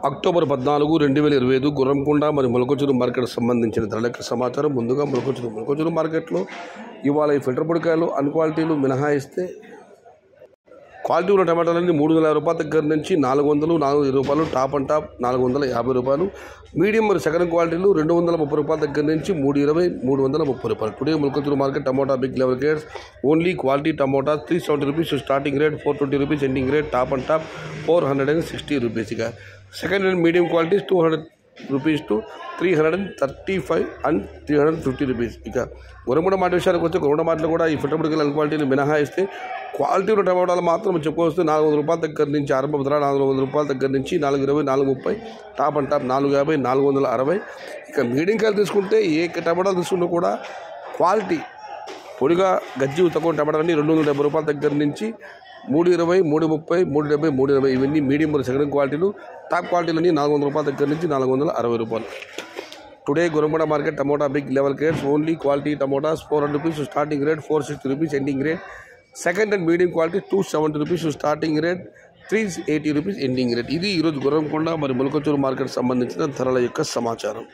October 14, 2025 Gurramkonda మరియు మొలకొచ్చురు market సంబంధించిన ధరల యొక్క సమాచారం. ముందుగా మొలకొచ్చురు మార్కెట్లో ఇవాళ ఈ ఫిల్టర్ పొడికాయలు అన్క్వాలిటీలు మినహాయిస్తే క్వాలిటీ ఉన్న టమాటాలన్నీ 350 రూపాయల దగ్గర నుంచి 400, 420 రూపాయలు, టాప్ అండ్ టాప్ 450 రూపాయలు, మీడియం మరియు సెకండ్ క్వాలిటీలు 230 రూపాయల దగ్గర నుంచి 320, 330 రూపాయలు. టుడే మొలకొచ్చురు market tomato big level grades only quality tomato 370 rupees starting rate, 420 rupees ending rate, top and top 460 rupees. ఇక second and medium qualities 200 rupees to 335 and 350 rupees. ఇక గుర్రంకొండ మాట విషయానికి వస్తే గుర్రంకొండ మాటలు కూడా ఈ ఫిల్టర్ పొడికాయలు అన్క్వాలిటీలు మినహాయిస్తే క్వాలిటీ ఉన్న టమాటాలు మాత్రం చెప్పుకొస్తే 400 రూపాయల దగ్గర నుంచి ఆరంభ ధర 400 రూపాయల దగ్గర నుంచి 420, 430, టాప్ అండ్ టాప్ 450, 460. ఇక మీడియం కాయలు తీసుకుంటే ఏ టమాటాలు తీసుకున్నా కూడా క్వాలిటీ పొడిగా గజ్జి తక్కువ టమాటాలన్నీ 270 రూపాయల దగ్గర నుంచి 320, 330, 370, 320 ఇవన్నీ మీడియం మరియు సెకండ్ క్వాలిటీలు. టాప్ క్వాలిటీలన్నీ 400 రూపాయల దగ్గర నుంచి 460 రూపాయలు. Today Gurramkonda market tomato big level grades only quality tomatoes 400 rupees starting rate, 460 rupees ending rate. Second and medium quality 270 rupees starting rate, 380 rupees ending rate. ఇది ఈరోజు గుర్రంకొండ మరియు మొలకొచ్చురు మార్కెట్ సంబంధించిన ధరల యొక్క సమాచారం.